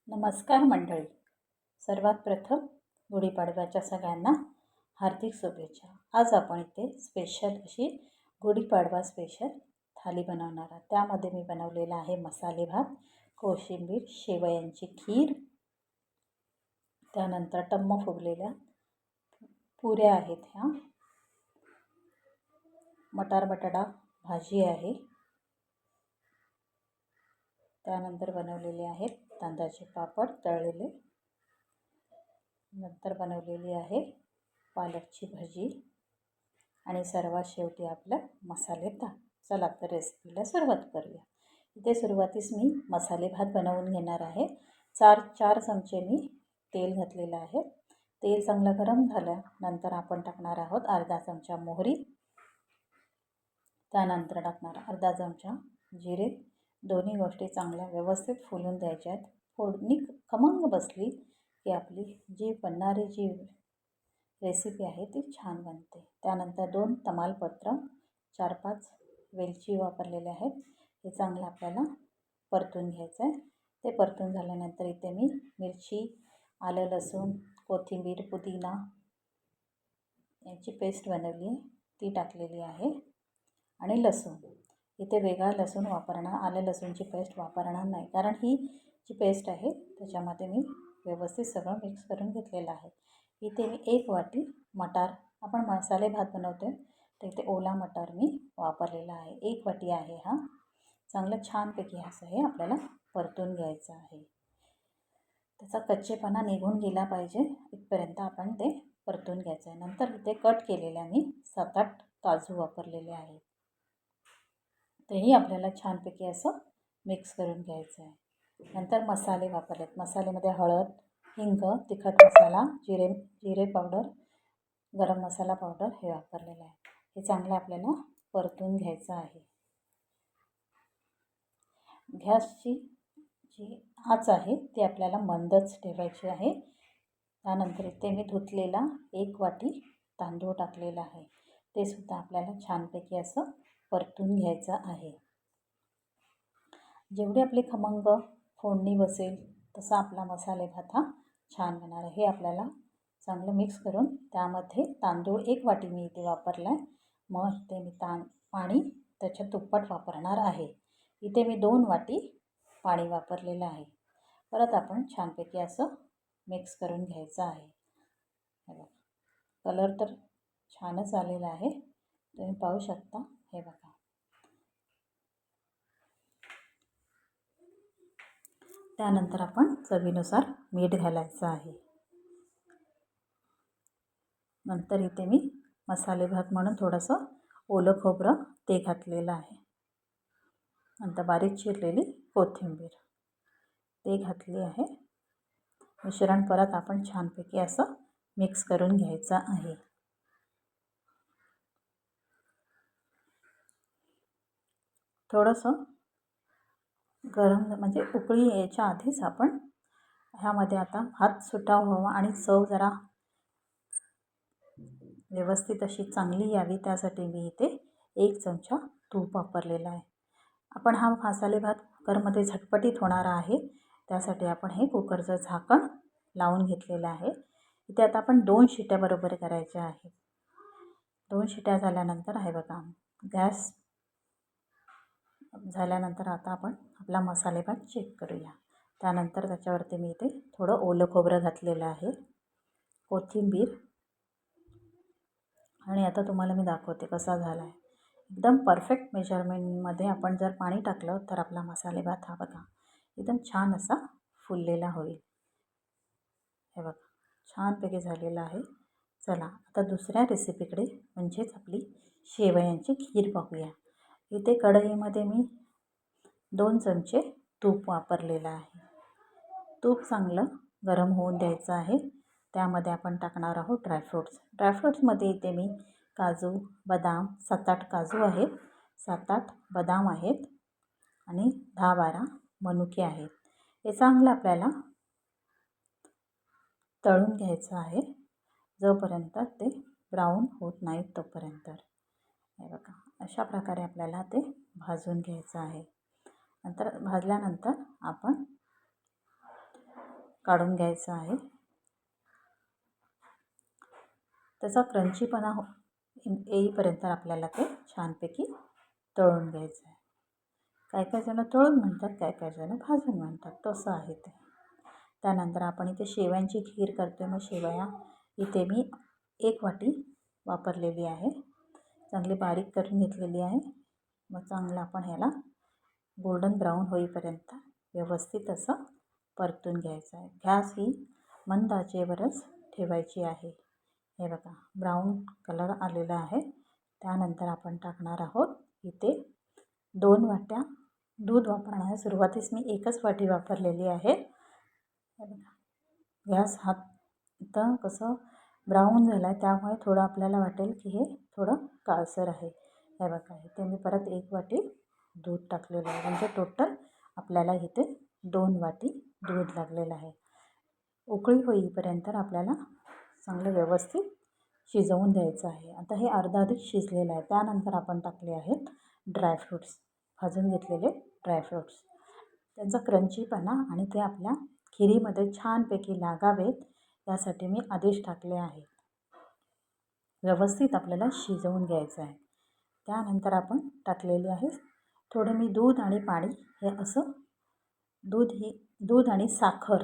नमस्कार मंडळी. सर्वात प्रथम गुढीपाडव्याच्या सगळ्यांना हार्दिक शुभेच्छा. आज आपण इथे स्पेशल अशी गुढीपाडवा स्पेशल थाली बनवणार आहोत. त्यामध्ये मी बनवलेला आहे मसाले भात, कोशिंबीर, शेवयांची खीर, त्यानंतर टम्म फुगलेल्या पुऱ्या आहेत, ह्या मटार बटाटा भाजी आहे, त्यानंतर बनवलेले आहेत तांदळाचे पापड तळलेले, नंतर बनवलेली आहे पालकची भाजी आणि सर्वात शेवटी आपलं मसाले भात. चला तर रेसिपीला सुरुवात करूया. इथे सुरुवातीस मी मसाले भात बनवून घेणार आहे. चार चमचे मी तेल घातलेलं आहे. तेल चांगलं गरम झाल्यानंतर आपण टाकणार आहोत अर्धा चमचा मोहरी, त्यानंतर टाकणार अर्धा चमचा जिरे. दोन्ही गोष्टी चांगल्या व्यवस्थित फुलून द्यायच्या आहेत. फोडणी खमंग बसली की आपली जी बनणारी जी रेसिपी आहे ती छान बनते. त्यानंतर 2 तमालपत्र, 4-5 वेलची वापरलेले आहेत. हे चांगलं आपल्याला परतून घ्यायचं आहे. ते परतून झाल्यानंतर इथे मी मिरची, आलं, लसूण, कोथिंबीर, पुदिना याची पेस्ट बनवली आहे ती टाकलेली आहे आणि लसूण. इथे वेगळा लसूण वापरणार, आलं लसूणची पेस्ट वापरणार नाही, कारण ही जी पेस्ट आहे त्याच्यामध्ये मी व्यवस्थित सगळं मिक्स करून घेतलेलं आहे. इथे मी 1 वाटी मटार, आपण मसाले भात बनवतो आहे तर इथे ओला मटार मी वापरलेला आहे. 1 वाटी आहे हा. चांगलं छानपैकी असं हे आपल्याला परतून घ्यायचं आहे. त्याचा कच्चेपणा निघून गेला पाहिजे इथपर्यंत आपण ते परतून घ्यायचं आहे. नंतर इथे कट केलेल्या मी 7-8 काजू वापरलेले आहेत. तेही आपल्याला छानपैकी असं मिक्स करून घ्यायचं आहे. नंतर मसाले वापरलेत. मसाल्यामध्ये हळद, हिंग, तिखट मसाला, जिरे पावडर, गरम मसाला पावडर हे वापरलेलं आहे. हे चांगलं आपल्याला परतून घ्यायचं आहे. गॅसची जी आच आहे ती आपल्याला मंदच ठेवायची आहे. त्यानंतर इथे मी धुतलेला 1 वाटी तांदूळ टाकलेला आहे. ते सुद्धा आपल्याला छानपैकी असं परतून घ्यायचं आहे. जेवढी आपली खमंग फोडणी बसेल तसा आपला मसाले भात हा छान होणार आहे. हे आपल्याला चांगलं मिक्स करून त्यामध्ये तांदूळ 1 वाटी मी इथे वापरला आहे. मग इथे मी पाणी त्याच्या दुप्पट वापरणार आहे. इथे मी 2 वाटी पाणी वापरलेलं आहे. परत आपण छानपैकी असं मिक्स करून घ्यायचं आहे. हे बघा, कलर तर छानच आलेला आहे, तुम्ही पाहू शकता. हे बघा, त्यानंतर आपण चवीनुसार मीठ घालायचं आहे. नंतर इथे मी मसाले भात म्हणून थोडंसं ओलं खोबरं ते घातलेलं आहे. नंतर बारीक चिरलेली कोथिंबीर ते घातली आहे. मिश्रण परत आपण छानपैकी असं मिक्स करून घ्यायचं आहे. थोडंसं गरम म्हणजे उकळी यायच्या आधीच आपण ह्यामध्ये आता भात सुट्टा व्हावा आणि चव जरा व्यवस्थित अशी चांगली यावी त्यासाठी मी इथे 1 चमचा तूप वापरलेला आहे. आपण हा मसाले भात कुकरमध्ये झटपटीत होणारा आहे, त्यासाठी आपण हे कुकरचं झाकण लावून घेतलेलं आहे. इथे आता आपण 2 शिट्या बरोबर करायच्या आहेत. 2 शिट्या झाल्यानंतर आहे बघा, गॅस झाल्यानंतर आता आपण आपला मसाले भात चेक करूया. त्यानंतर त्याच्यावरती मी इथे थोडं ओलं खोबरं घातलेलं आहे, कोथिंबीर, आणि आता तुम्हाला मी दाखवते कसा झाला आहे. एकदम परफेक्ट मेजरमेंटमध्ये आपण जर पाणी टाकलं तर आपला मसाले भात हा बघा एकदम छान असा फुललेला होईल. हे बघा, छानपैकी झालेला आहे. चला आता दुसऱ्या रेसिपीकडे म्हणजेच आपली शेवयांची खीर पाहूया. इथे कढईमध्ये मी 2 चमचे तूप वापरलेलं आहे. तूप चांगलं गरम होऊन द्यायचं आहे. त्यामध्ये आपण टाकणार आहोत ड्रायफ्रूट्समध्ये इथे मी काजू, बदाम, 7-8 काजू आहेत, 7-8 बदाम आहेत आणि 10-12 मनुके आहेत. हे चांगलं आपल्याला तळून घ्यायचं आहे जोपर्यंत ते ब्राऊन होत नाहीत तोपर्यंत. हे बघा, अशा प्रकारे आपल्याला ते भाजून घ्यायचं आहे. नंतर भाजल्यानंतर आपण काढून घ्यायचा आहे. त्याचा क्रंचीपणा येईपर्यंत आपल्याला ते छानपैकी तळून घ्यायचं आहे. काही काही जण तळून म्हणतात, काही काही जण भाजून म्हणतात, तसं आहे ते. त्यानंतर आपण इथे शेवयांची खीर करतो. मग शेवया इथे मी 1 वाटी वापरलेली आहे. चांगली बारीक करून घेतलेली आहे. मग चांगलं आपण ह्याला गोल्डन ब्राऊन होईपर्यंत व्यवस्थित असं परतून घ्यायचं आहे. गॅस ही मंद आचेवरच ठेवायची आहे. हे बघा ब्राऊन कलर आलेला आहे. त्यानंतर आपण टाकणार आहोत इथे 2 वाट्या दूध वापरणार आहे. सुरुवातीस मी 1च वाटी वापरलेली आहे. हे बघा गॅस इथं कसं ब्राऊन झाला आहे, त्यामुळे थोडं आपल्याला वाटेल की हे थोडं काळसर आहे. हे बघा इथे मी परत 1 वाटी दूध टाकलेलं आहे. म्हणजे टोटल आपल्याला इथे 2 वाटी दूध लागलेलं आहे. उकळी होईपर्यंत आपल्याला चांगलं व्यवस्थित शिजवून द्यायचं आहे. आता हे अर्धाधिक शिजलेलं आहे. त्यानंतर आपण टाकले आहेत ड्रायफ्रूट्स, भाजून घेतलेले ड्रायफ्रूट्स. त्यांचा क्रंचीपणा आणि ते आपल्या खिरीमध्ये छानपैकी लागावेत यासाठी मी आधीच टाकले आहे. व्यवस्थित आपल्याला शिजवून घ्यायचं आहे. त्यानंतर आपण टाकलेले आहे थोडं मी दूध आणि पाणी हे असं दूध आणि साखर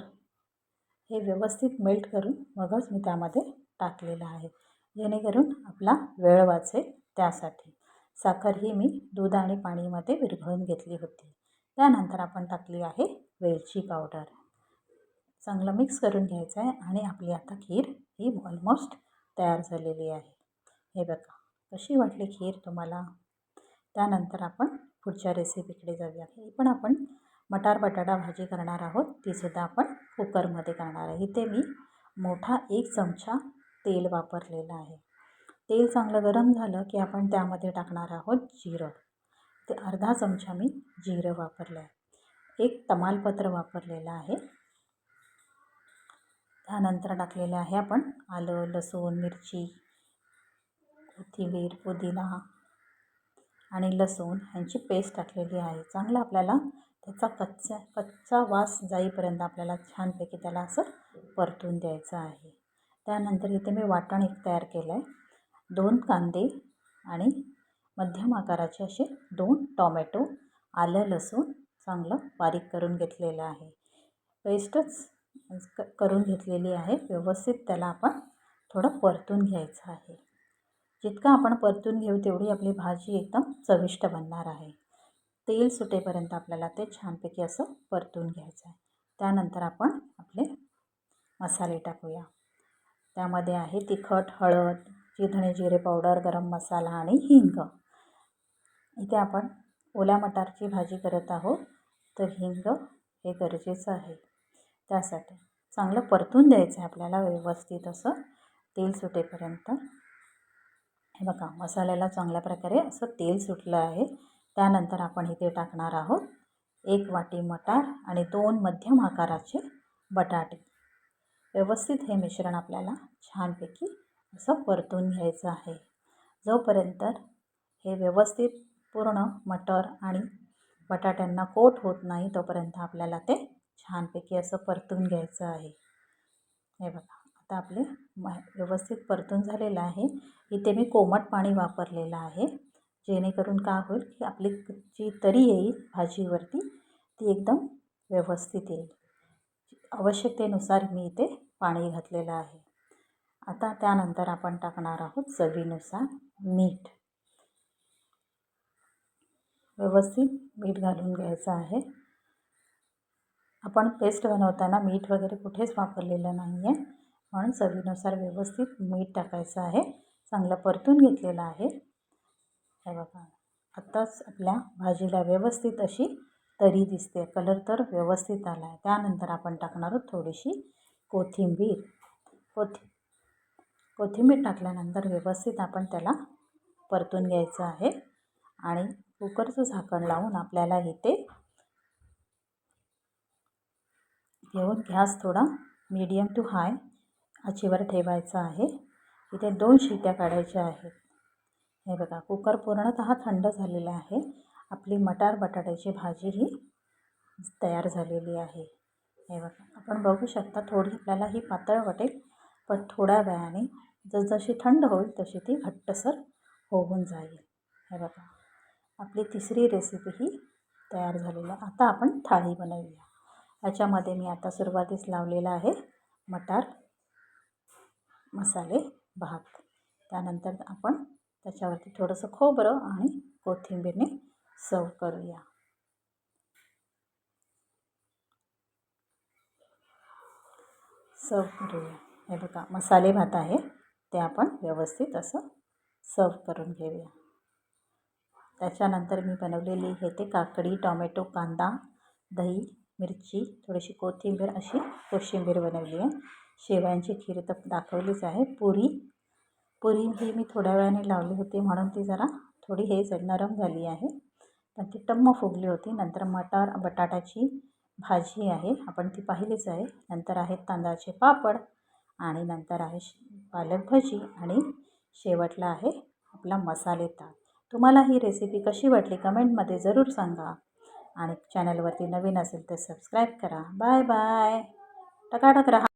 हे व्यवस्थित मेल्ट करून मगच मी त्यामध्ये टाकलेलं आहे, जेणेकरून आपला वेळ वाचेल. त्यासाठी साखर ही मी दूध आणि पाणीमध्ये विरघळून घेतली होती. त्यानंतर आपण टाकली आहे वेलची पावडर. चांगलं मिक्स करून घ्यायचं आहे आणि आपली आता खीर ही ऑलमोस्ट तयार झालेली आहे. हे बघा कशी वाटली खीर तुम्हाला. त्यानंतर आपण पुढच्या रेसिपीकडे जाऊया. ही पण आपण मटार बटाटा भाजी करणार आहोत. तीसुद्धा आपण कुकरमध्ये करणार आहे. इथे मी मोठा 1 चमचा तेल वापरलेलं आहे. तेल चांगलं गरम झालं की आपण त्यामध्ये टाकणार आहोत जिरं. ते अर्धा चमचा मी जिरं वापरलं आहे. 1 तमालपत्र वापरलेलं आहे. त्यानंतर टाकलेलं आहे आपण आलं, लसूण, मिरची, कोथिंबीर, पुदिना आणि लसूण ह्यांची पेस्ट टाकलेली आहे. चांगलं आपल्याला त्याचा कच्चा वास जाईपर्यंत आपल्याला छानपैकी त्याला असं परतून द्यायचं आहे. त्यानंतर इथे मी वाटण एक तयार केलं आहे. 2 कांदे आणि मध्यम आकाराचे असे 2 टॉमॅटो, आलं लसूण चांगलं बारीक करून घेतलेलं आहे. पेस्टच करून घेतलेली आहे. व्यवस्थित त्याला आपण थोडं परतून घ्यायचं आहे. जितकं आपण परतून घेऊ तेवढी आपली भाजी एकदम चविष्ट बनणार आहे. तेल सुटेपर्यंत आपल्याला ते छानपैकी असं परतून घ्यायचं आहे. त्यानंतर आपण आपले मसाले टाकूया. त्यामध्ये आहे तिखट, हळद, धणे जिरे पावडर, गरम मसाला आणि हिंग. इथे आपण ओल्या मटारची भाजी करत आहोत, तर हिंग हे गरजेचं आहे. त्यासाठी चांगलं परतून द्यायचं आहे आपल्याला व्यवस्थित असं तेल सुटेपर्यंत. हे बघा मसाल्याला चांगल्या प्रकारे असं तेल सुटलं आहे. त्यानंतर आपण इथे टाकणार आहोत 1 वाटी मटार आणि 2 मध्यम आकाराचे बटाटे. व्यवस्थित हे मिश्रण आपल्याला छानपैकी असं परतून घ्यायचं आहे. जोपर्यंत हे व्यवस्थित पूर्ण मटर आणि बटाट्यांना कोट होत नाही तोपर्यंत आपल्याला ते छानपैकी असं परतून घ्यायचं आहे. हे बघा आता आपले व्यवस्थित परतून झालेलं आहे. इथे मी कोमट पाणी वापरलेलं आहे, जेणेकरून काय होईल की आपली जी तरी येईल भाजीवरती ती एकदम व्यवस्थित येईल. आवश्यकतेनुसार मी इथे पाणी घातलेलं आहे. आता त्यानंतर आपण टाकणार आहोत चवीनुसार मीठ. व्यवस्थित मीठ घालून घ्यायचं आहे. आपण पेस्ट बनवताना मीठ वगैरे कुठेच वापरलेलं नाही आहे, म्हणून चवीनुसार व्यवस्थित मीठ टाकायचं आहे. चांगलं परतून घेतलेलं आहे. हे बघा आत्ताच आपल्या भाजीला व्यवस्थित अशी तरी दिसते, कलर तर व्यवस्थित आला आहे. त्यानंतर आपण टाकणार आहोत थोडीशी कोथिंबीर. कोथिंबीर टाकल्यानंतर व्यवस्थित आपण त्याला परतून घ्यायचं आहे आणि कुकरचं झाकण लावून आपल्याला इथे घेऊन गॅस थोडा मीडियम टू हाय आचेवर ठेवायचा आहे. इथे 2 शिट्या काढायच्या आहेत. हे बघा कुकर पूर्णतः थंड झालेला आहे. आपली मटार बटाट्याची भाजी ही तयार झालेली आहे. हे बघा, आपण बघू शकता थोडी आपल्याला ही पातळ वाटेल, पण थोड्या वेळाने जसजशी थंड होईल तशी ती घट्टसर होऊन जाईल. हे बघा, आपली तिसरी रेसिपी ही तयार झालेली आहे. आता आपण थाळी बनवूया. ह्याच्यामध्ये मी आता सुरुवातीस लावलेला आहे मटार मसाले भात. त्यानंतर आपण त्याच्यावरती थोडंसं खोबरं आणि कोथिंबीरने सर्व करूया. हे बघा, मसाले भात आहे ते आपण व्यवस्थित असं सर्व करून घेऊया. त्याच्यानंतर मी बनवलेली हे ते काकडी, टोमॅटो, कांदा, दही, मिरची, थोडीशी कोथिंबीर अशी कोशिंबीर बनवली आहे. शेवयांची खीर तर दाखवलीच आहे. पुरी ही मी थोड्या वेळाने लावली होती म्हणून ती जरा थोडी नरम झाली आहे, पण ती टम्म फुगली होती. नंतर बटाट्याची भाजी आहे, आपण ती पाहिलीच आहे. नंतर आहेत तांदळाचे पापड आणि नंतर आहे पालक भजी आणि शेवटला आहे आपला मसाले ताक. तुम्हाला ही रेसिपी कशी वाटली कमेंटमध्ये ज़रूर सांगा आणि चॅनलवरती नवीन असेल तर सबस्क्राईब करा. Bye bye. टकाटक रहा.